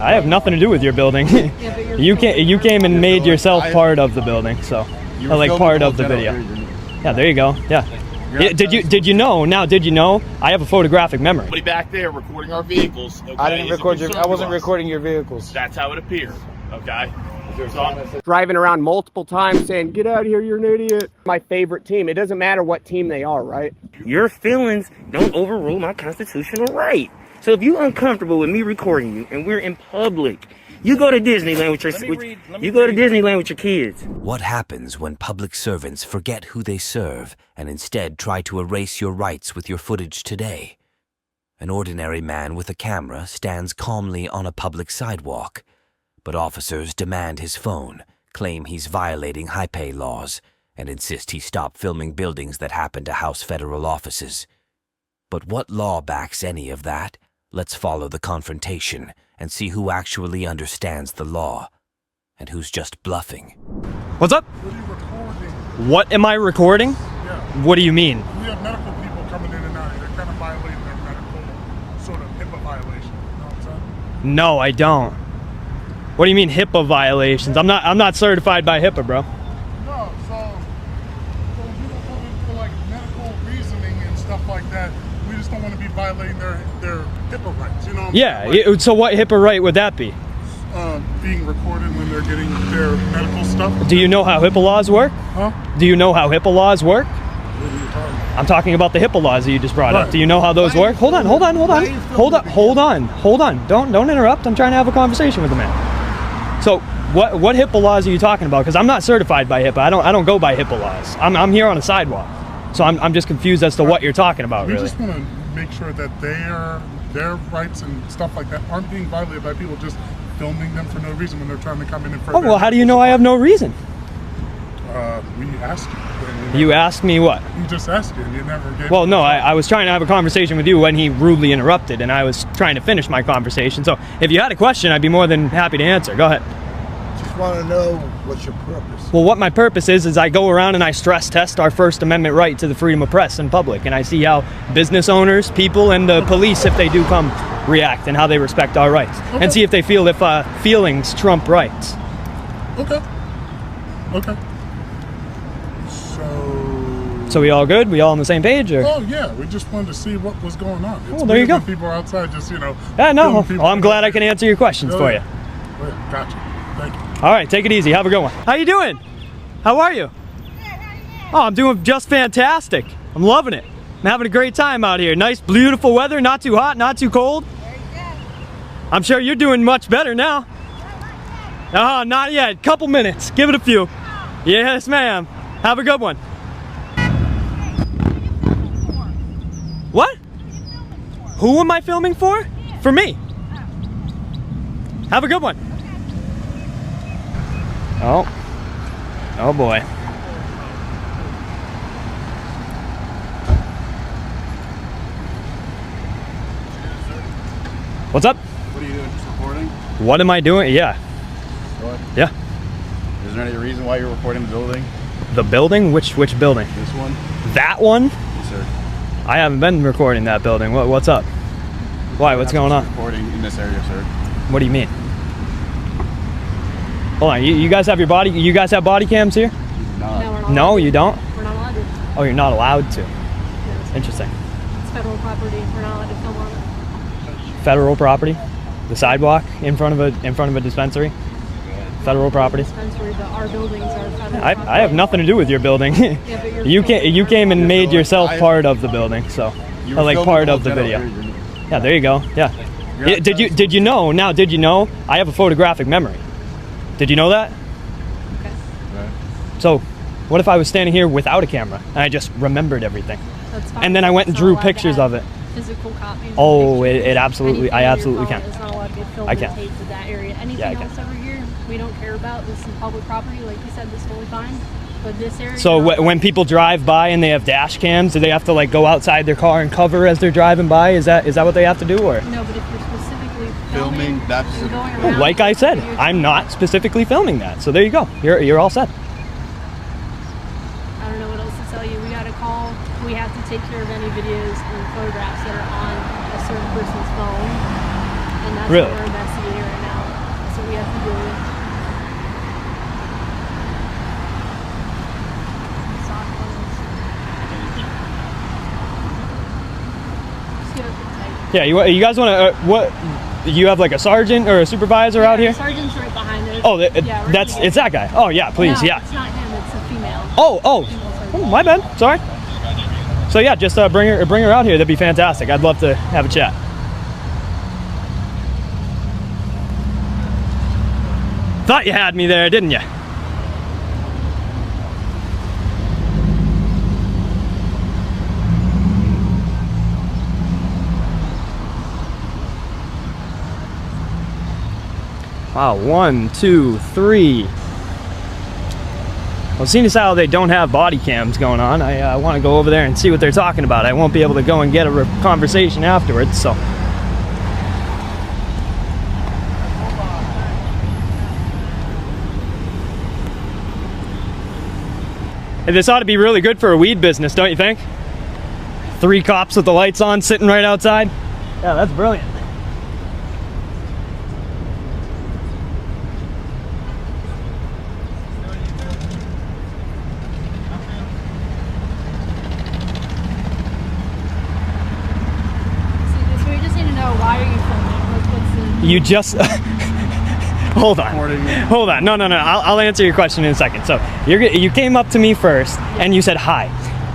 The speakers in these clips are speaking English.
I have nothing to do with your building. You came and made yourself part of the building, so like part of the video. Yeah, there you go. Yeah. Did you know? Now, did you know? I have a photographic memory. Somebody back there recording our vehicles. Okay, I didn't record your. I wasn't recording your vehicles. That's how it appeared. Okay. Driving around multiple times saying, "Get out of here! You're an idiot." My favorite team. It doesn't matter what team they are, right? Your feelings don't overrule my constitutional right. So if you're uncomfortable with me recording you and we're in public, you go to Disneyland with your kids. What happens when public servants forget who they serve and instead try to erase your rights with your footage today? An ordinary man with a camera stands calmly on a public sidewalk, but officers demand his phone, claim he's violating HIPAA laws, and insist he stop filming buildings that happen to house federal offices. But what law backs any of that? Let's follow the confrontation and see who actually understands the law and who's just bluffing. What's up? What are you recording? What am I recording? Yeah. What do you mean? You have medical people coming in and out. They're kind of violating their medical sort of HIPAA violation. You know what I'm saying? No, I don't. What do you mean HIPAA violations? I'm not certified by HIPAA, bro. No, so you don't come in for like medical reasoning and stuff like that. We just don't want to be violating their HIPAA rights. You know what I'm saying? Yeah. So what HIPAA right would that be? Being recorded when they're getting their medical stuff. Do you know how HIPAA laws work? Huh? Do you know how HIPAA laws work? What are you talking about? I'm talking about the HIPAA laws that you just brought up. Right. Do you know how those work? Hold on. Don't interrupt. I'm trying to have a conversation with the man. So what HIPAA laws are you talking about? Because I'm not certified by HIPAA. I don't go by HIPAA laws. I'm here on a sidewalk. So I'm just confused as to what you're talking about, We really. just want to make sure that their rights and stuff like that aren't being violated by people just filming them for no reason when they're trying to come in and Oh, well, how do you know I have no reason? We asked you. You asked me what? You just asked you and you never gave. Well, no, I was trying to have a conversation with you when he rudely interrupted, and I was trying to finish my conversation. So if you had a question, I'd be more than happy to answer. Go ahead. Just want to know what's your purpose. Well, what my purpose is I go around and I stress test our First Amendment right to the freedom of press in public, and I see how business owners, people, and the police, if they do come, react and how they respect our rights, and see if they feel if feelings trump rights. Okay. So we all good? We all on the same page? Or? Oh yeah, we just wanted to see what was going on. It's well, there you go. People are outside just, Yeah, no. Well, I'm glad I can answer your questions for you. Oh, yeah, gotcha. Thank you. All right, take it easy. Have a good one. How you doing? How are you? Oh, I'm doing just fantastic. I'm loving it. I'm having a great time out here. Nice, beautiful weather. Not too hot, not too cold. I'm sure you're doing much better now. Oh, not yet. Couple minutes. Give it a few. Yes, ma'am. Have a good one. What? Who am I filming for? For me. Have a good one. Oh boy. What's up? What are you doing? Just recording? What am I doing? Yeah. What? Yeah. Is there any reason why you're recording the building? The building? Which building? This one? That one? Yes, sir. I haven't been recording that building. What's up? Why? What's going on? Recording in this area, sir. What do you mean? Hold on. You guys have you guys have body cams here? No. No, you don't? We're not allowed to. Oh, you're not allowed to. Yes. Interesting. It's federal property. We're not allowed to film on it. Federal property? The sidewalk in front of a dispensary? Federal property? Dispensary, but our buildings are federal I property. have nothing to do with your building. Yeah, but you came and made yourself part of the building, so like part of the video. Yeah, there you go. Yeah. Did you know? Now, did you know I have a photographic memory? Did you know that? Okay. So, what if I was standing here without a camera and I just remembered everything? That's fine. And then I went and It's drew not allowed to pictures have of it. Physical copies. Oh, pictures. it absolutely, I absolutely can. It's not allowed to be filmed I and can. taped to that area. Anything Yeah, I can. else over here, we don't care about. This is public property, like you said. This is totally fine. But this area. So when people drive by and they have dash cams, do they have to like go outside their car and cover as they're driving by? Is that what they have to do, or? No, but if you're specifically Filming, that's and going around, Like I said, I'm not specifically filming that. So there you go. You're all set. I don't know what else to tell you. We got a call. We have to take care of any videos and photographs that are on a certain person's phone, and that's Really? what we're investigating right now. Yeah, you guys want to, what, you have like a sergeant or a supervisor out here? The sergeant's right behind us. Oh, yeah, it's that guy. Oh, yeah, please, no, yeah. It's not him, it's a female. Oh, my bad, sorry. So yeah, just bring her out here, that'd be fantastic. I'd love to have a chat. Thought you had me there, didn't you? Wow, 1, 2, 3. Well, seeing as how they don't have body cams going on, I want to go over there and see what they're talking about. I won't be able to go and get a conversation afterwards, so. Hey, this ought to be really good for a weed business, don't you think? 3 cops with the lights on sitting right outside. Yeah, that's brilliant. You just hold on. No. I'll answer your question in a second. So you came up to me first and you said hi.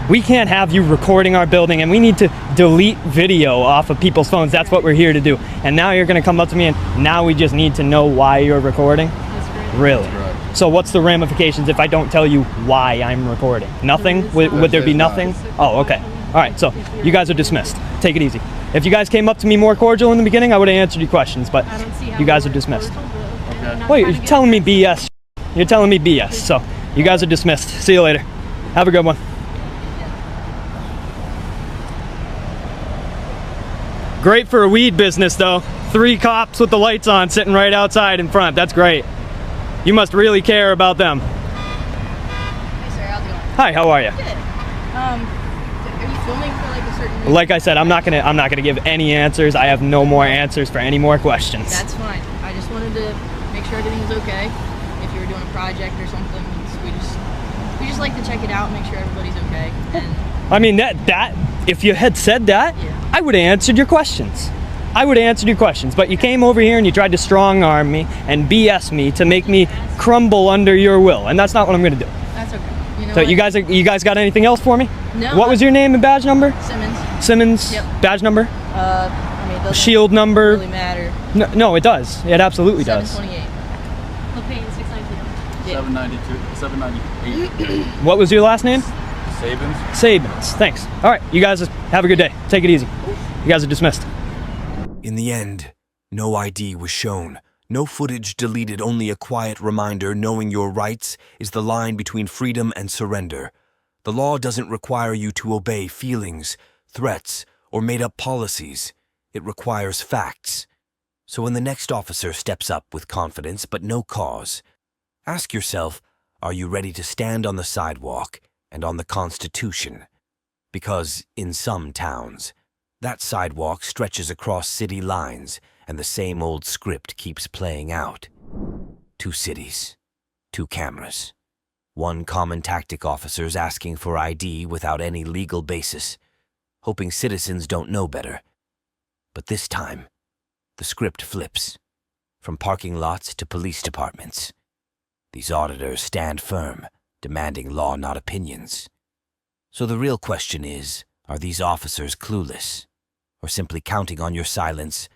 We can't have you recording our building, and we need to delete video off of people's phones. That's what we're here to do. And now you're going to come up to me and now we just need to know why you're recording. Really? So what's the ramifications if I don't tell you why I'm recording? Nothing? Would there be nothing? Oh, okay. All right. So you guys are dismissed. Take it easy. If you guys came up to me more cordial in the beginning, I would have answered your questions, but you guys are dismissed. Wait, you're telling me BS. You're telling me BS, so you guys are dismissed. See you later. Have a good one. Great for a weed business, though. 3 cops with the lights on sitting right outside in front. That's great. You must really care about them. Hey, sir, how's it going? Hi, how are you? Good. Are you filming for like a certain reason? Like I said, I'm not gonna give any answers. I have no more answers for any more questions. That's fine. I just wanted to make sure everything was okay. If you were doing a project or something, we just like to check it out, make sure everybody's okay. And I mean that if you had said that, yeah, I would have answered your questions. But you came over here and you tried to strong arm me and BS me to make me crumble under your will, and that's not what I'm gonna do. That's okay. You know So what? you guys got anything else for me? No. What was your name and badge number? Simmons. Yep. Badge number? I mean, it doesn't Shield number? really matter. No, it does. It absolutely does. 728. He'll pay you 692. 792, 798. What was your last name? Sabins. Thanks. All right, you guys have a good day. Take it easy. You guys are dismissed. In the end, no ID was shown, no footage deleted, only a quiet reminder knowing your rights is the line between freedom and surrender. The law doesn't require you to obey feelings, threats, or made-up policies. It requires facts. So when the next officer steps up with confidence but no cause, ask yourself, are you ready to stand on the sidewalk and on the Constitution? Because in some towns, that sidewalk stretches across city lines and the same old script keeps playing out. 2 cities, 2 cameras. 1 common tactic, officers asking for ID without any legal basis, hoping citizens don't know better. But this time, the script flips. From parking lots to police departments. These auditors stand firm, demanding law, not opinions. So the real question is, are these officers clueless? Or simply counting on your silence?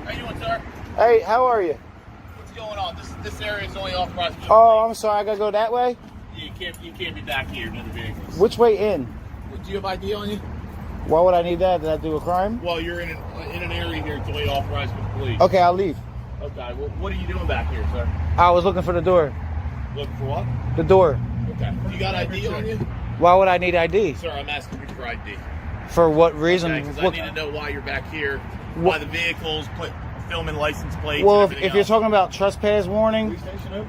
How you doing, sir? Hey, how are you? What's going on? This area is only authorized. Oh, I'm sorry. I gotta go that way. You can't be back here near the vehicles. Which way in? Do you have ID on you? Why would I need that? Did I do a crime? Well, you're in an area here. It's only authorized with police. Okay, I'll leave. Okay. Well, what are you doing back here, sir? I was looking for the door. Looking for what? The door. Okay. You got ID on you? Why would I need ID? Sir, I'm asking you for ID. For what reason? Okay, because I need to know why you're back here, why the vehicles, filming license plates. Well, if you're talking about trespass warning,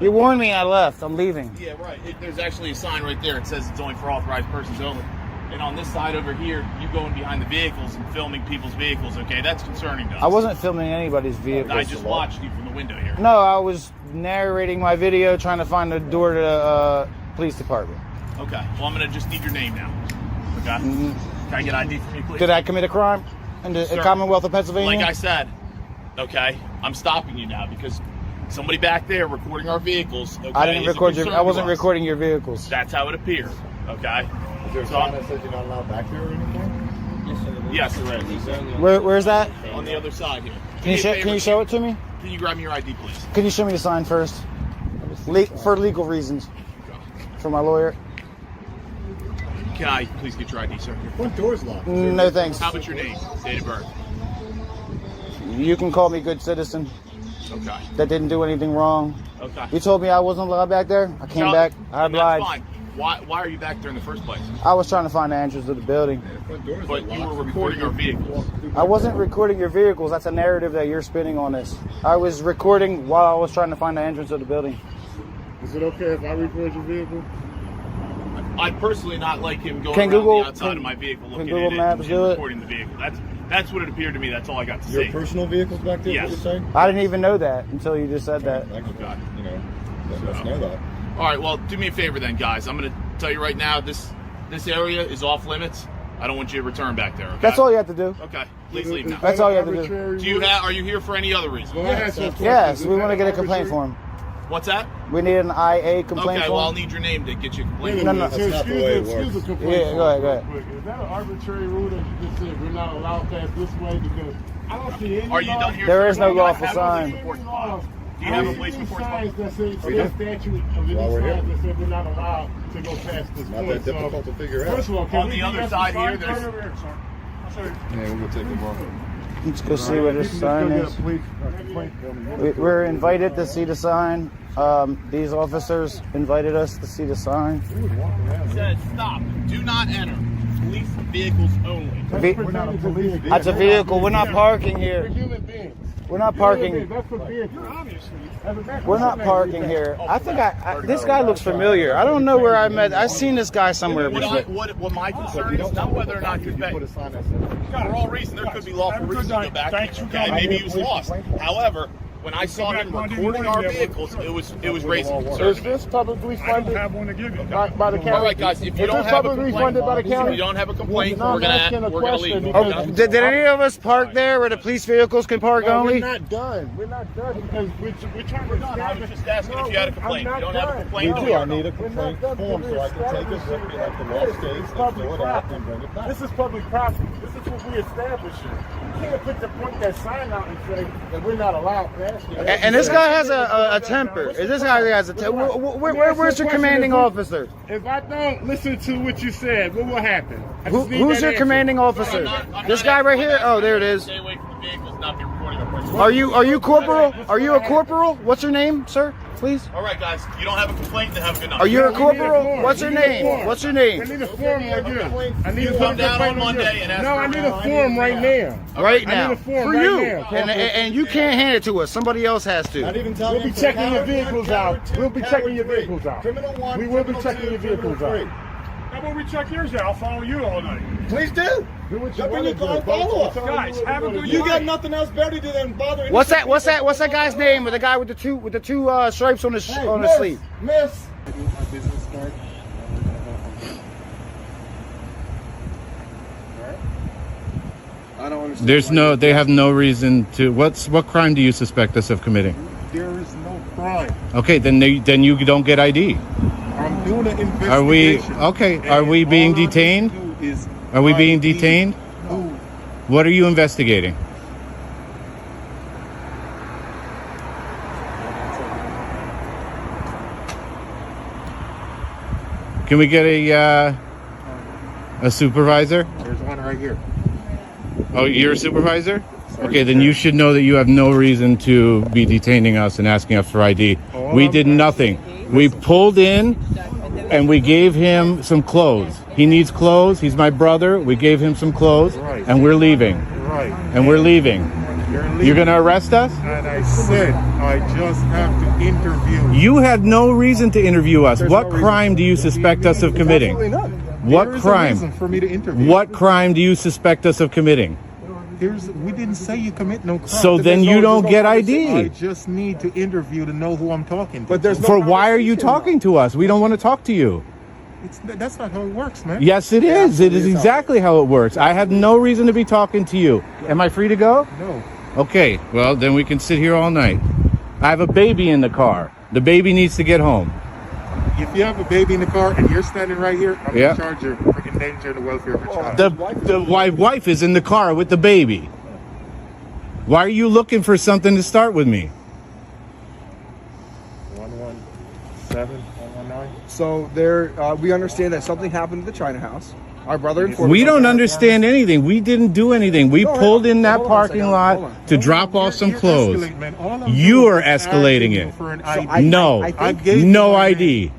you warned me and I left. I'm leaving. Yeah, right. There's actually a sign right there. It says it's only for authorized persons only. And on this side over here, you going behind the vehicles and filming people's vehicles, okay? That's concerning to us. I wasn't filming anybody's vehicles. I just watched you from the window here. No, I was narrating my video trying to find the door to the police department. Okay. Well, I'm going to just need your name now. Okay? Can I get ID from you, please? Did I commit a crime in the Commonwealth of Pennsylvania? Like I said, okay, I'm stopping you now because somebody back there recording our vehicles. Okay, I didn't record your. I wasn't recording your vehicles. That's how it appeared. Okay. Is there a sign that says you're not allowed back there or anything? Yes, there is. Where's that? On the other side here. Can you show it to me? Can you grab me your ID, please? Can you show me the sign first? For legal reasons. For my lawyer. Can I please get your ID, sir? Your front door's locked. No thanks. How about your name, date of birth? You can call me good citizen. Okay. That didn't do anything wrong. Okay. You told me I wasn't allowed back there. I came back. I obliged. That's fine. Why are you back there in the first place? I was trying to find the entrance to the building. But you were recording our vehicles. I wasn't recording your vehicles. That's a narrative that you're spinning on this. I was recording while I was trying to find the entrance of the building. Is it okay if I record your vehicle? I'd personally not like him going around the outside of my vehicle looking at it and recording the vehicle. That's what it appeared to me. That's all I got to say. Your personal vehicle's back there? Yes. What you're saying? I didn't even know that until you just said that. You know, let's know that. All right, well, do me a favor then, guys. I'm going to tell you right now, this area is off limits. I don't want you to return back there. Okay? That's all you have to do. Okay, please leave now. That's all you have to do. Are you here for any other reason? Yes, we want to get a complaint form. What's that? We need an IA complaint Okay, form. well, I'll need your name to get you a complaint. No. That's not the way it works. Yeah, go ahead. Is that an arbitrary rule that you just said we're not allowed to pass this way because I don't see any Are you done here? There is no lawful sign. Do you have a police report? Signs that say statute of any signs that say we're not allowed to go past this Not point. that difficult to figure out. First of all, On the other side here, there's... Yeah, we'll go take a walk. Let's go see what this sign is. We're invited to see the sign. These officers invited us to see the sign. It says stop. Do not enter. Police vehicles only. We're not a police vehicle. That's a vehicle. We're not parking here. We're human beings. We're not parking. That's for vehicles. We're not parking here. I think this guy looks familiar. I don't know where I met. I've seen this guy somewhere before. What my concern is not whether or not you're back. For all reasons, there could be lawful reasons to go back. Okay, maybe he was lost. However, when I saw him recording our vehicles, it was raising concern. Is this publicly funded? I don't have one to give you. By the county. All right, guys. If you don't have a complaint, we're gonna leave. Did any of us park there where the police vehicles can park only? We're not done. We're not done because we're trying to establish. I was just asking if you had a complaint. If you don't have a complaint, We do. I need a complaint form so I can take it with me like the law states and fill it out and bring it back. This is public property. This is what we establishing. You can't point that sign out and say that we're not allowed past it. And this guy has a temper. This guy has a temper. Where's your commanding officer? If I don't listen to what you said, what will happen? Who's your commanding officer? This guy right here? Oh, there it is. Stay away from the vehicles, not be recording our person. Are you corporal? Are you a corporal? What's your name, sir? Please. All right, guys. You don't have a complaint, then have a good night. Are you a corporal? What's your name? What's your name? I need a form right here. I need You come down on Monday and ask No, for I need a form right now. Right now. I need a form For right you. now. And you can't hand it to us. Somebody else has to. Not even telling We'll be checking your vehicles out. We'll be checking your vehicles out. Criminal 1, We will be criminal checking 2, your vehicles criminal out. 3. How about we check yours out? I'll follow you all night. Please do. Do what you Jump in want your to car do. and follow us. Guys, have a good You night. got nothing else better to do than bother. What's that guy's name? The guy with the two stripes on his sleeve. Miss. I don't understand. They have no reason to. What crime do you suspect us of committing? There is no crime. Okay, then you don't get ID. I'm doing an investigation. Are we okay? Are we being detained? Are we being detained? No. What are you investigating? Can we get a supervisor? There's one right here. Oh, you're a supervisor? Okay, then you should know that you have no reason to be detaining us and asking us for ID. We did nothing. We pulled in and we gave him some clothes. He needs clothes. He's my brother. We gave him some clothes and we're leaving. Right. And we're leaving. You're going to arrest us? And I said I just have to interview. You had no reason to interview us. What crime do you suspect us of committing? What crime? For me to interview. What crime do you suspect us of committing? We didn't say you commit no crime. So then you don't get ID. I just need to interview to know who I'm talking to. Why are you talking to us? We don't want to talk to you. That's not how it works, man. Yes, it is. It is exactly how it works. I have no reason to be talking to you. Am I free to go? No. Okay, well, then we can sit here all night. I have a baby in the car. The baby needs to get home. If you have a baby in the car and you're standing right here, I'm going to charge you for endangering the welfare of a child. My wife is in the car with the baby. Why are you looking for something to start with me? 117, 119. So we understand that something happened at the China House. Our brother informed We us don't of that. understand anything. We didn't do anything. We pulled in that parking lot to drop off some clothes. You are escalating it. No, no ID.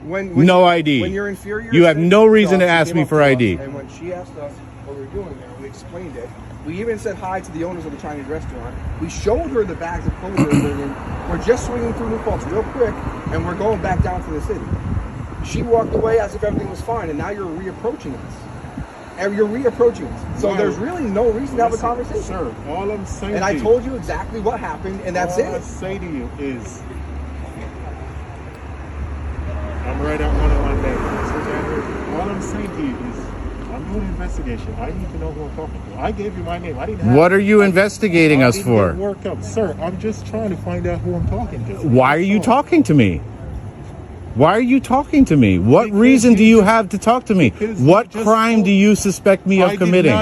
No ID. When you're inferior, you have no reason to ask me for ID. And when she asked us what we were doing there, we explained it. We even said hi to the owners of the Chinese restaurant. We showed her the bags of clothes we were bringing. We're just swinging through New Paltz real quick, and we're going back down to the city. She walked away as if everything was fine, and now you're reapproaching us. And you're reapproaching us. So there's really no reason to have a conversation. Sir, all I'm saying and I told you exactly what happened, and that's it. All I say to you is, I'm right at 101 days. All I'm saying to you is, I'm doing an investigation. I need to know who I'm talking to. I gave you my name. I didn't have What are you investigating us for? Worked up. Sir, I'm just trying to find out who I'm talking to. Why are you talking to me? Why are you talking to me? What reason do you have to talk to me? What crime do you suspect me of committing?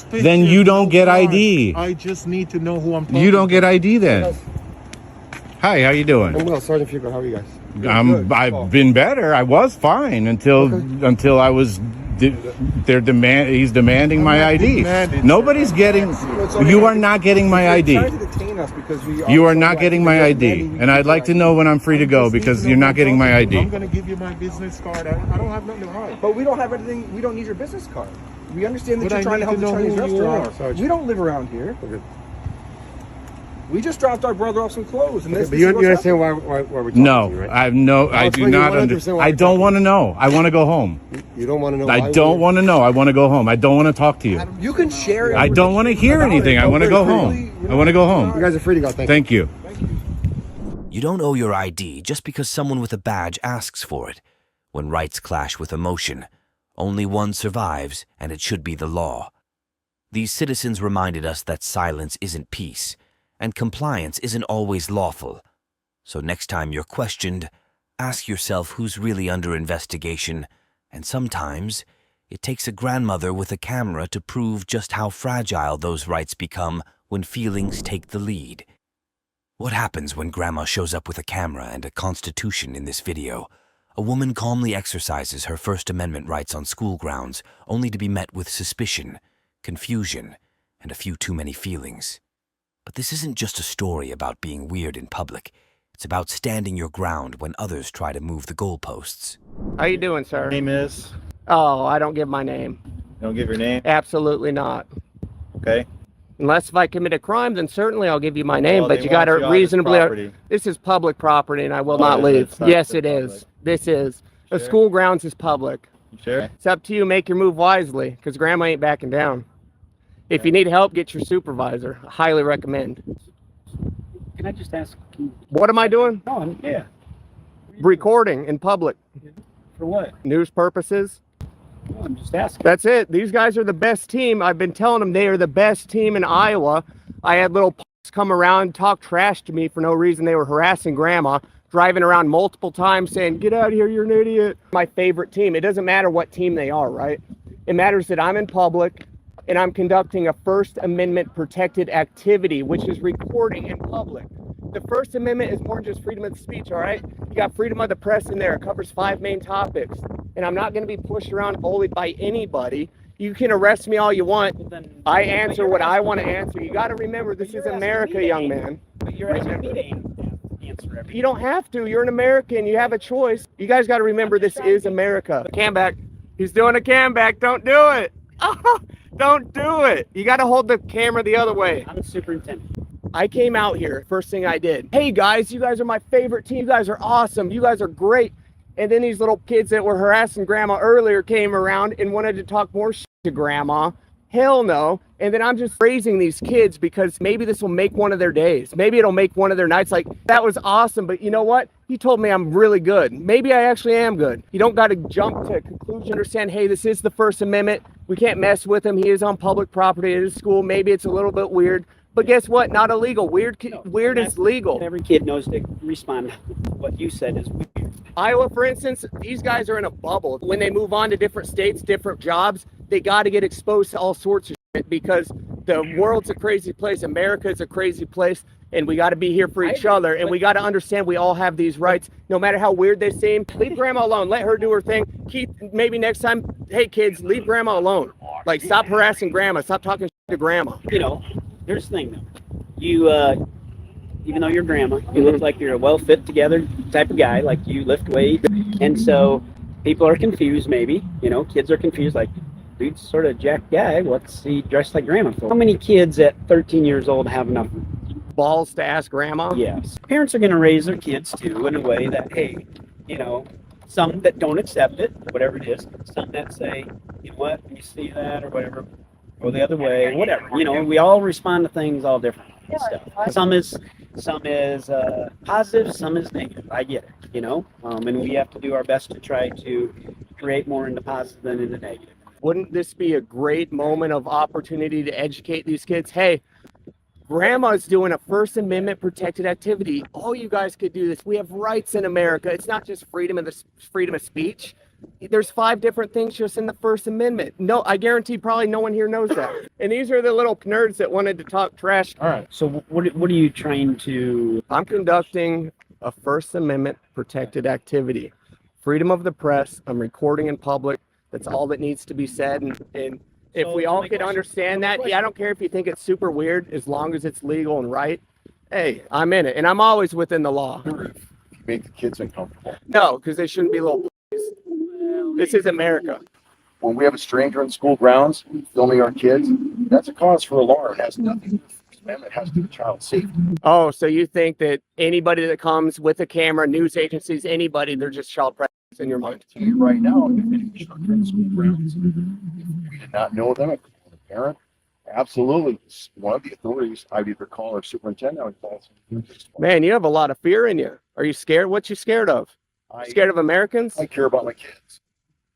Then you don't get ID. I just need to know who I'm talking to. You don't get ID then. Hi, how you doing? I'm well, Sergeant Fugo. How are you guys? I've been better. I was fine until I was. He's demanding my ID. Nobody's getting. You are not getting my ID. You are not getting my ID, and I'd like to know when I'm free to go because you're not getting my ID. I'm going to give you my business card. I don't have nothing to hide. But we don't have anything. We don't need your business card. We understand that you're trying to help the Chinese restaurant. We don't live around here. We just dropped our brother off some clothes, and but you understand why we're talking no, to you, right? I do not understand. I don't want to know. I want to go home. You don't want to know. I don't want to know. I want to go home. I don't want to talk to you. You can share. I don't want to hear anything. I want to go home. I want to go home. You guys are free to go. Thank you. You don't owe your ID just because someone with a badge asks for it. When rights clash with emotion, only one survives, and it should be the law. These citizens reminded us that silence isn't peace, and compliance isn't always lawful. So next time you're questioned, ask yourself who's really under investigation, and sometimes it takes a grandmother with a camera to prove just how fragile those rights become when feelings take the lead. What happens when Grandma shows up with a camera and a constitution in this video? A woman calmly exercises her First Amendment rights on school grounds, only to be met with suspicion, confusion, and a few too many feelings. But this isn't just a story about being weird in public. It's about standing your ground when others try to move the goalposts. How you doing, sir? Name is? Oh, I don't give my name. You don't give your name? Absolutely not. Okay. Unless if I commit a crime, then certainly I'll give you my name. Well, but you got to reasonably. This is public property, and I will not leave. Yes, it is. This is. The school grounds is public. Sure. It's up to you. Make your move wisely, because Grandma ain't backing down. If you need help, get your supervisor. I highly recommend. Can I just ask? What am I doing? Oh, yeah. Recording in public. For what? News purposes. No, I'm just asking. That's it. These guys are the best team. I've been telling them they are the best team in Iowa. I had little punks come around, talk trash to me for no reason. They were harassing Grandma, driving around multiple times saying, "Get out of here, you're an idiot." My favorite team. It doesn't matter what team they are, right? It matters that I'm in public and I'm conducting a First Amendment protected activity, which is recording in public. The First Amendment is more than just freedom of speech, all right? You got freedom of the press in there. It covers 5 main topics. And I'm not going to be pushed around bullied by anybody. You can arrest me all you want. I answer what I want to answer. You got to remember, this is America, young man. But you're asking me to answer everything. You don't have to. You're an American. You have a choice. You guys got to remember, this is America. Cam back. He's doing a cam back. Don't do it. Don't do it. You got to hold the camera the other way. I'm a superintendent. I came out here, first thing I did. Hey guys, you guys are my favorite team. You guys are awesome. You guys are great. And then these little kids that were harassing Grandma earlier came around and wanted to talk more shit to Grandma. Hell no. And then I'm just raising these kids because maybe this will make one of their days. Maybe it'll make one of their nights. Like, that was awesome, but you know what? He told me I'm really good. Maybe I actually am good. You don't got to jump to a conclusion. Understand, hey, this is the First Amendment. We can't mess with him. He is on public property at his school. Maybe it's a little bit weird. But guess what? Not illegal. Weird is legal. Every kid knows to respond. What you said is weird. Iowa, for instance, these guys are in a bubble. When they move on to different states, different jobs, they got to get exposed to all sorts of shit because the world's a crazy place. America is a crazy place, and we got to be here for each other, and we got to understand we all have these rights, no matter how weird they seem. Leave grandma alone. Let her do her thing. Keep, maybe next time, hey, kids, leave grandma alone. Like, stop harassing grandma. Stop talking shit to grandma. You know, here's the thing, though. You, even though you're grandma, you look like you're a well fit together type of guy, like you lift weights. And so people are confused, maybe. You know, kids are confused, like, dude's sort of jacked guy. What's he dressed like grandma for? How many kids at 13 years old have enough balls to ask grandma? Yes. Parents are going to raise their kids, too, in a way that, hey, you know, some that don't accept it, whatever it is. Some that say, you know what, when you see that or whatever, go the other way, whatever. You know, we all respond to things all different stuff. Some is positive, some is negative. I get it, you know, and we have to do our best to try to create more into positive than into negative. Wouldn't this be a great moment of opportunity to educate these kids? Hey, grandma's doing a First Amendment protected activity. All you guys could do this. We have rights in America. It's not just freedom of speech. There's 5 different things just in the First Amendment. No, I guarantee probably no one here knows that. And these are the little nerds that wanted to talk trash. All right. So what are you trying to? I'm conducting a First Amendment protected activity. Freedom of the press. I'm recording in public. That's all that needs to be said. And if we all could understand that, yeah, I don't care if you think it's super weird, as long as it's legal and right. Hey, I'm in it. And I'm always within the law. You make the kids uncomfortable. No, because they shouldn't be little boys. This is America. When we have a stranger in school grounds filming our kids, that's a cause for alarm. It has nothing to do with the First Amendment. It has to do with child safety. Oh, so you think that anybody that comes with a camera, news agencies, anybody, they're just child predators in your mind? I'll tell you right now, if any instructor in school grounds, if we did not know them, if we were a parent, absolutely, one of the authorities, I'd either call our superintendent or call. Man, you have a lot of fear in you. Are you scared? What you scared of? Scared of Americans? I care about my kids.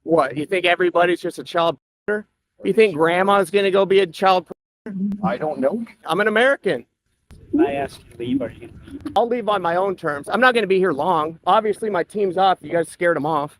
What, you think everybody's just a child predator? You think grandma's going to go be a child predator? I don't know. I'm an American. I asked you to leave. Are you going to leave? I'll leave on my own terms. I'm not going to be here long. Obviously, my team's off. You guys scared them off.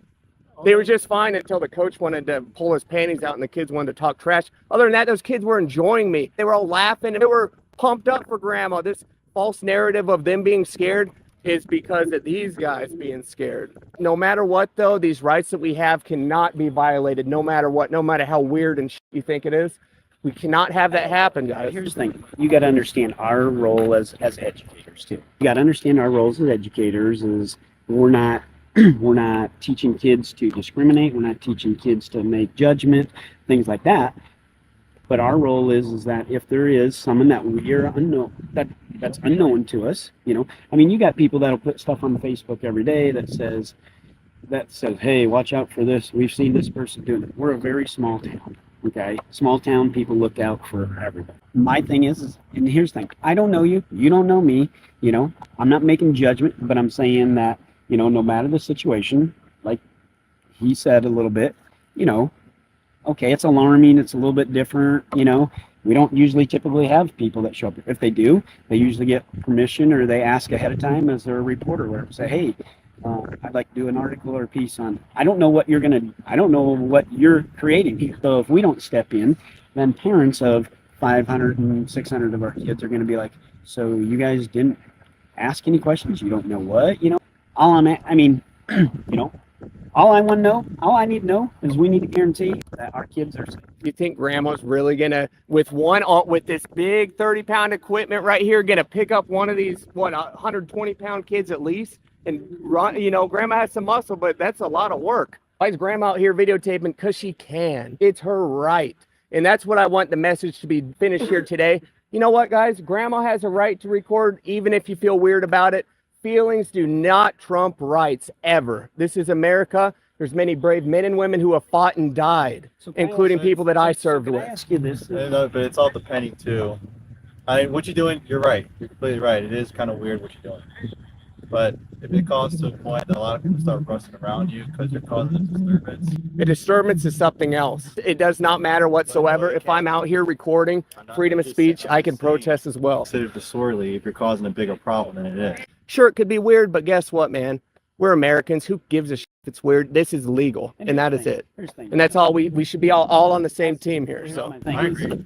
They were just fine until the coach wanted to pull his panties out and the kids wanted to talk trash. Other than that, those kids were enjoying me. They were all laughing and they were pumped up for grandma. This false narrative of them being scared is because of these guys being scared. No matter what, though, these rights that we have cannot be violated, no matter what, no matter how weird and you think it is. We cannot have that happen, guys. Here's the thing. You got to understand our role as educators, too. You got to understand our roles as educators is we're not teaching kids to discriminate. We're not teaching kids to make judgment, things like that. But our role is that if there is someone that we are that's unknown to us, you know, I mean, you got people that'll put stuff on Facebook every day that says, hey, watch out for this. We've seen this person doing it. We're a very small town. Okay, small town people look out for everybody. My thing is, and here's the thing, I don't know you, you don't know me, you know, I'm not making judgment, but I'm saying that, you know, no matter the situation, like he said a little bit, you know, okay, it's alarming, it's a little bit different, you know, we don't usually typically have people that show up. If they do, they usually get permission or they ask ahead of time as a reporter, where say, hey, I'd like to do an article or a piece on, I don't know what you're creating here. So if we don't step in, then parents of 500 and 600 of our kids are going to be like, so you guys didn't ask any questions? You don't know what? You know, all I mean, you know, all I want to know, all I need to know is we need to guarantee that our kids are safe. You think grandma's really going to, with this big 30-pound equipment right here, going to pick up one of these, 120-pound kids at least? And run, you know, grandma has some muscle, but that's a lot of work. Why is grandma out here videotaping? Because she can. It's her right. And that's what I want the message to be finished here today. You know what, guys? Grandma has a right to record, even if you feel weird about it. Feelings do not trump rights, ever. This is America. There's many brave men and women who have fought and died, including people that I served with. Ask you this. But it's all depending too. What you're doing, you're right. You're completely right. It is kind of weird what you're doing. But if it causes to a point that a lot of people start rushing around you because you're causing a disturbance. A disturbance is something else. It does not matter whatsoever. If I'm out here recording freedom of speech, I can protest as well. Considered disorderly if you're causing a bigger problem than it is. Sure, it could be weird, but guess what, man? We're Americans. Who gives a shit if it's weird? This is legal, and that is it. And that's all. We should be all on the same team here. So I agree.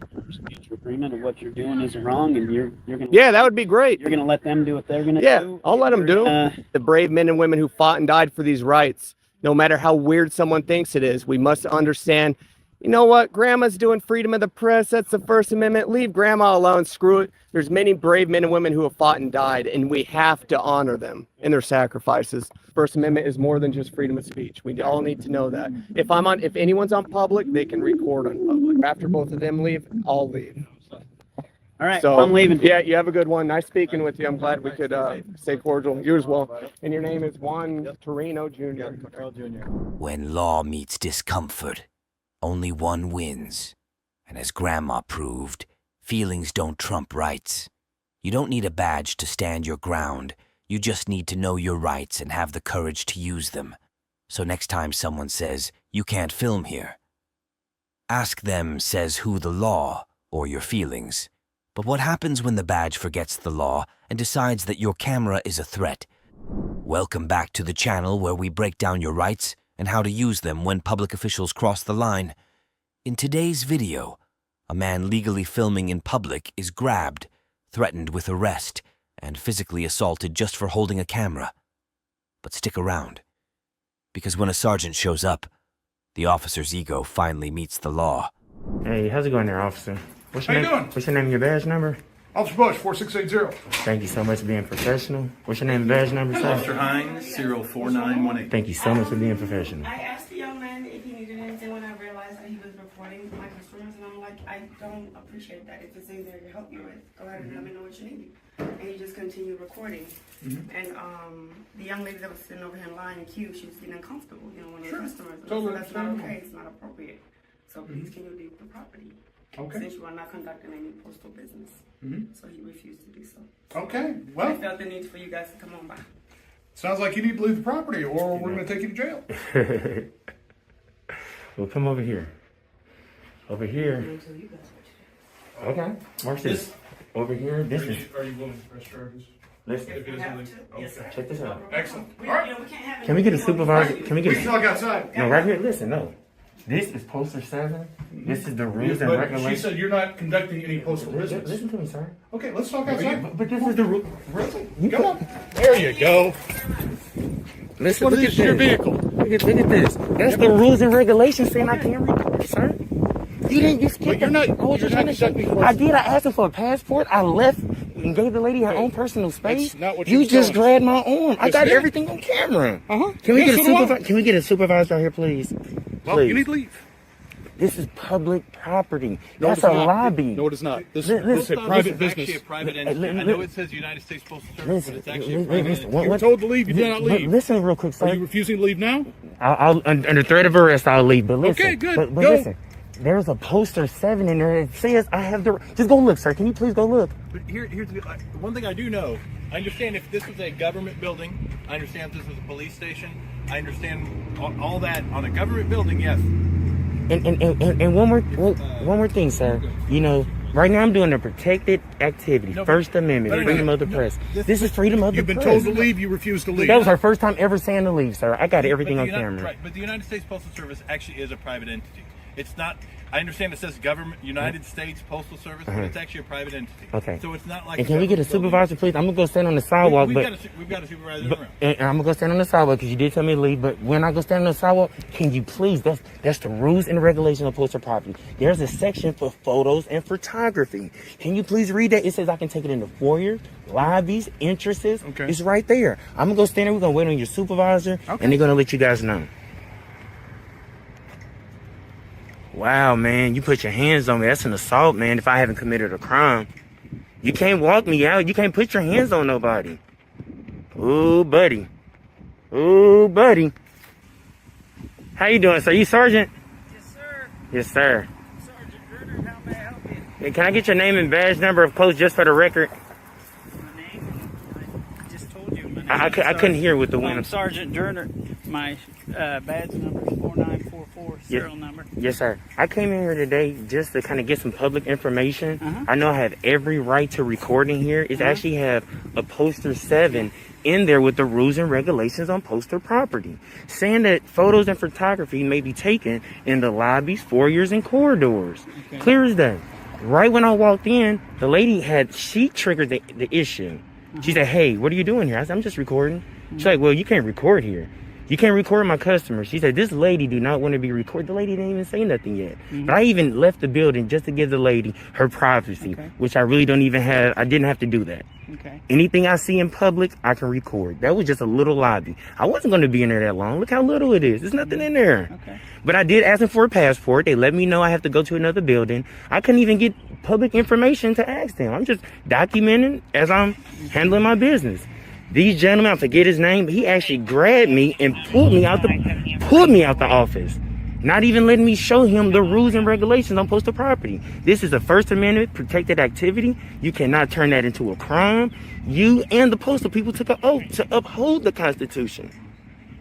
Mutual agreement of what you're doing isn't wrong, and you're gonna. Yeah, that would be great. You're gonna let them do what they're gonna do. Yeah, I'll let them do. The brave men and women who fought and died for these rights. No matter how weird someone thinks it is, we must understand. You know what? Grandma's doing freedom of the press. That's the First Amendment. Leave grandma alone. Screw it. There's many brave men and women who have fought and died, and we have to honor them and their sacrifices. First Amendment is more than just freedom of speech. We all need to know that. If anyone's on public, they can record on public. After both of them leave, I'll leave. All right, So I'm leaving. Yeah, you have a good one. Nice speaking with you. I'm glad we could stay cordial. You as well. And your name is Juan Torino Jr. When law meets discomfort, only one wins. And as Grandma proved, feelings don't trump rights. You don't need a badge to stand your ground. You just need to know your rights and have the courage to use them. So next time someone says, "You can't film here," ask them, says who the law or your feelings. But what happens when the badge forgets the law and decides that your camera is a threat? Welcome back to the channel where we break down your rights and how to use them when public officials cross the line. In today's video, a man legally filming in public is grabbed, threatened with arrest, and physically assaulted just for holding a camera. But stick around, because when a sergeant shows up, the officer's ego finally meets the law. Hey, how's it going there, officer? What's your How you name? doing? What's your name and your badge number? Officer Bush, 4680. Thank you so much for being professional. What's your name and badge number, sir? Officer Hines, 04918. Thank you so much for being professional. I asked the young man if he needed anything when I realized that he was reporting my customers, and I'm like, I don't appreciate that. If it's anything to help you with, go ahead and let me know what you need. And he just continued recording. And the young lady that was sitting over here in line in queue, she was getting uncomfortable, one of the customers. Totally So that's not understandable. okay. It's not appropriate. So please can you leave the property? Okay. Since you are not conducting any postal business. So he refused to do so. Okay, I well, felt the need for you guys to come on by. sounds like you need to leave the property or we're going to take you to jail. Well, come over here. Over here. Okay. Watch this. Over here. This is. Are you willing to press charges? Listen. If it is illegal? Okay. Check this out. Excellent. All right. Can we get a supervisor? Can we We get can talk outside. No, right here. Listen, no. This is poster 7. This is the rules and But regulations. she said you're not conducting any postal business. Listen to me, sir. Okay, let's talk outside. But this is the rule. Come on. There you go. Listen, This is your vehicle. Look at this. That's the rules and regulations saying I can't record, sir. You didn't just But you're not. I was just You're trying not to show. conducting I did. I asked her for a passport. I left and gave the lady her own personal space. That's not what You you just told us. grabbed my arm. I Yes, got ma'am. everything on camera. Uh-huh. Can we Yes, get a so do I. supervisor? Can we get a supervisor out here, please? Well, Please. you need to leave. This is public property. No, That's it's a not. lobby. No, it is not. This Listen, is a private This is business. actually a private Li- entity. li- I know it says United States Postal Service, but it's actually a private entity. You were told to leave. You did not leave. Listen real quick, sir. Are you refusing to leave now? I'll under threat of arrest, I'll leave. But listen, Okay, good. But Go. listen, there's a poster 7 in there that says I have the. Just go look, sir. Can you please go look? But here's the one thing I do know. I understand if this was a government building. I understand if this was a police station. I understand all that on a government building. Yes. And one more thing, sir. You know, right now I'm doing a protected activity, No, but- First Amendment, no, no, freedom no, of the no, press. this- This is freedom of the You've been press. told to leave. You refuse to leave. That was her first time ever saying to leave, sir. I got everything But on the Uni- camera. Right, but the United States Postal Service actually is a private entity. It's not. I understand it says government, United States Postal Service, but it's actually a private entity. Okay. So it's not like. And can we get a government building. supervisor, please? I'm gonna go stand on the sidewalk, We've but. got a supervisor in the But, room. and I'm gonna go stand on the sidewalk because you did tell me to leave. But when I go stand on the sidewalk, can you please? That's the rules and regulations of postal property. There's a section for photos and photography. Can you please read that? It says I can take it in the foyer, lobbies, entrances. Okay. It's right there. I'm gonna go stand there. We're gonna wait on your supervisor, and they're gonna let you guys know. Wow, man, you put your hands on me. That's an assault, man. If I haven't committed a crime, you can't walk me out. You can't put your hands on nobody. Ooh, buddy. Ooh, buddy. How you doing, sir? You Sergeant? Yes, sir. Yes, sir. Sergeant Bruder, how may I help you? Hey, can I get your name and badge number of post just for the record? My name? I just told you. I couldn't hear with the I'm wind. Sergeant Durner. My badge number is 4944, serial number. Yes, sir. I came in here today just to kind of get some public information. Uh-huh. I know I have every right to record in here. It's actually have a poster 7 in there with the rules and regulations on poster property, saying that photos and photography may be taken in the lobbies, foyers, and corridors. Okay. Clear as day. Right when I walked in, the lady she triggered the issue. She said, hey, what are you doing here? I said, I'm just recording. She's like, well, you can't record here. You can't record my customers. She said, this lady do not want to be recorded. The lady didn't even say nothing yet. But I even left the building just to give the lady her privacy, which I really don't even have. I didn't have to do that. Okay. Anything I see in public, I can record. That was just a little lobby. I wasn't going to be in there that long. Look how little it is. There's nothing in there. Okay. But I did ask them for a passport. They let me know I have to go to another building. I couldn't even get public information to ask them. I'm just documenting as I'm handling my business. These gentlemen, I forget his name, but he actually grabbed me and pulled me out the office. Not even letting me show him the rules and regulations on postal property. This is a First Amendment protected activity. You cannot turn that into a crime. You and the postal people took an oath to uphold the Constitution.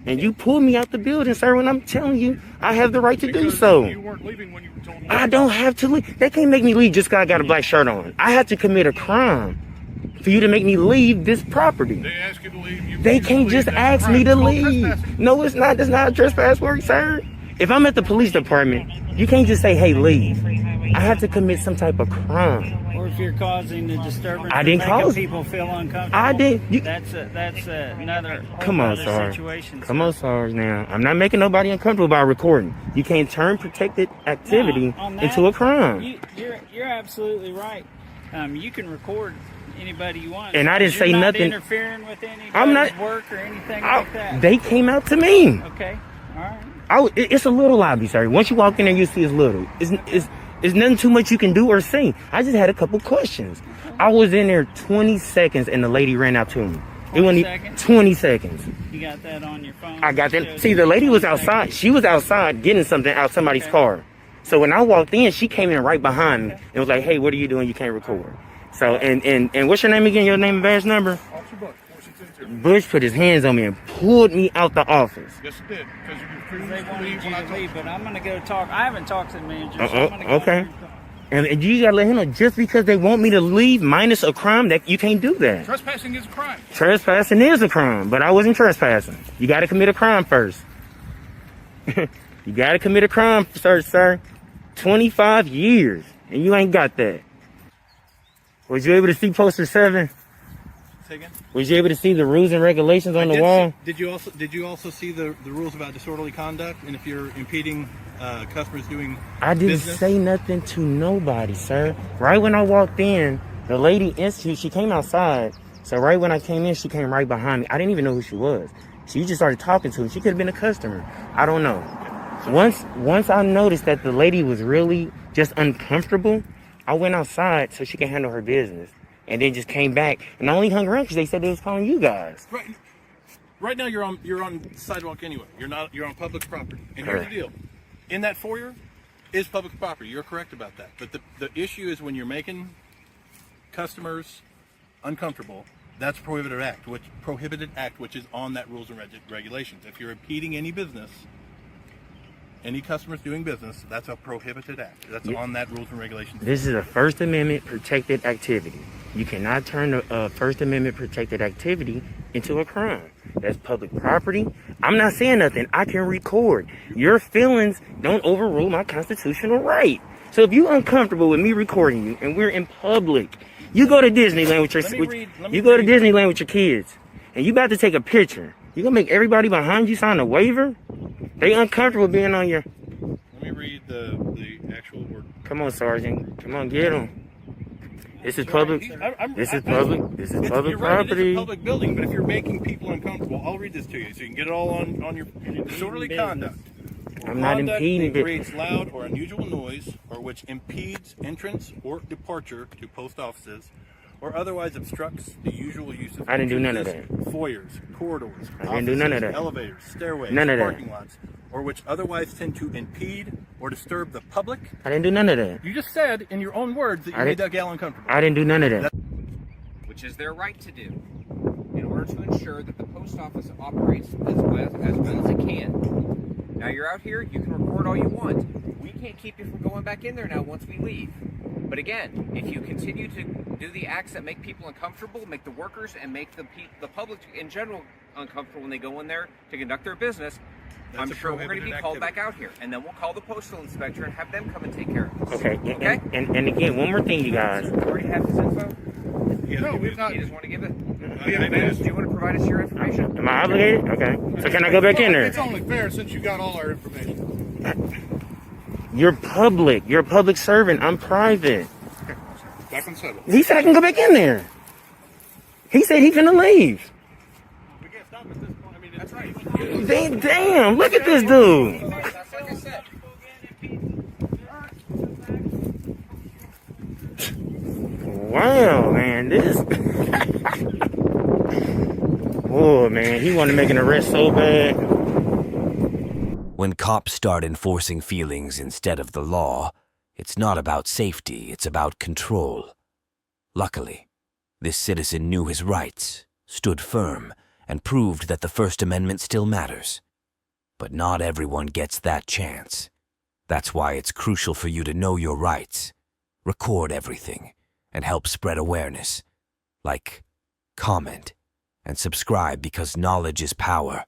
And you pulled me out the building, sir, when I'm telling you I have the right to do so. You weren't leaving when you were told. I don't have to leave. They can't make me leave just because I got a black shirt on. I have to commit a crime for you to make me leave this property. They ask you to leave. They can't just ask me to leave. No, it's not. That's not how trespass works, sir. If I'm at the police department, you can't just say, hey, leave. I have to commit some type of crime. Or if you're causing the disturbance, I didn't making cause people feel uncomfortable. I did. That's another Come on, other Sarge. situation. Come on, Sarge, now. I'm not making nobody uncomfortable by recording. You can't turn protected activity On that, into a crime. You're absolutely right. You can record anybody you want. And I didn't say You're not nothing. interfering with anybody's I'm not work or anything like that. They came out to me. Okay. All right. It's a little lobby, sir. Once you walk in there, you see it's little. It's nothing too much you can do or say. I just had a couple questions. I was in there 20 seconds and the lady ran out to me. It wasn't 20 seconds. You got that on your phone? I got that. See, the lady was outside. She was outside getting something out somebody's car. So when I walked in, she came in right behind me and was like, hey, what are you doing? You can't record. So, and what's your name again? Your name and badge number? Officer Bush. Bush put his hands on me and pulled me out the office. Yes, it did. Because you refused They to wanted leave you when I to told leave, you. but I'm gonna go talk. I haven't talked to the manager. So I'm gonna go Okay. And you gotta let him know, just because they want me to leave minus a crime, that you can't do that. Trespassing is a crime. Trespassing is a crime, but I wasn't trespassing. You gotta commit a crime first. You gotta commit a crime, sir. 25 years, and you ain't got that. Was you able to see poster 7? Say again? Was you able to see the rules and regulations on the wall? Did you also see the rules about disorderly conduct and if you're impeding customers doing I didn't business? say nothing to nobody, sir. Right when I walked in, the lady she came outside. So right when I came in, she came right behind me. I didn't even know who she was. She just started talking to me. She could have been a customer. I don't know. Once I noticed that the lady was really just uncomfortable, I went outside so she could handle her business. And then just came back. And I only hung around because they said they was calling you guys. Right now you're on sidewalk anyway. You're on public property. And here's the deal. In that foyer is public property. You're correct about that. But the issue is when you're making customers uncomfortable, that's a prohibited act, which is on that rules and regulations. If you're impeding any business, any customers doing business, that's a prohibited act. That's on that rules and regulations. This is a First Amendment protected activity. You cannot turn a First Amendment protected activity into a crime. That's public property. I'm not saying nothing. I can record. Your feelings don't overrule my constitutional right. So if you're uncomfortable with me recording you and we're in public, you go to Disneyland with your kids and you about to take a picture. You gonna make everybody behind you sign a waiver? They uncomfortable being on your... Let me read the actual word. Come on, Sergeant. Come on, get them. This is public. This is public You're right, property. it is a public building, but if you're making people uncomfortable, I'll read this to you so you can get it all on your disorderly conduct. I'm not impeding that it. creates loud or unusual noise or which impedes entrance or departure to post offices or otherwise obstructs the usual use of I didn't do none of entrances, foyers, corridors, I didn't do none of offices, that. elevators, stairways, None of that. parking lots, or which otherwise tend to impede or disturb the public. I didn't do none of that. You just said in your own words that you I made didn't- that gal uncomfortable. I didn't do none of that. Which is their right to do, in order to ensure that the post office operates as well as it can. Now you're out here, you can record all you want. We can't keep you from going back in there now once we leave. But again, if you continue to do the acts that make people uncomfortable, make the workers and make the public in general uncomfortable when they go in there to conduct their business, I'm sure we're going to be called back out here. And then we'll call the postal inspector and have them come and take care of us. Okay. And again, one more thing, you guys. You already have his info? No, we've not. You just want to give it? Do you want to provide us your information? Am I obligated? Okay. So can I go back in there? It's only fair since you got all our information. You're public. You're a public servant. I'm private. Back on the sidewalk. He said I can go back in there. He said he's gonna leave. We can't stop at this point. I mean, that's right. Damn, look at this dude. That's like I said. Wow, man, this. Oh, man, he wanted to make an arrest so bad. When cops start enforcing feelings instead of the law, it's not about safety, it's about control. Luckily, this citizen knew his rights, stood firm, and proved that the First Amendment still matters. But not everyone gets that chance. That's why it's crucial for you to know your rights, record everything, and help spread awareness. Like, comment, and subscribe because knowledge is power.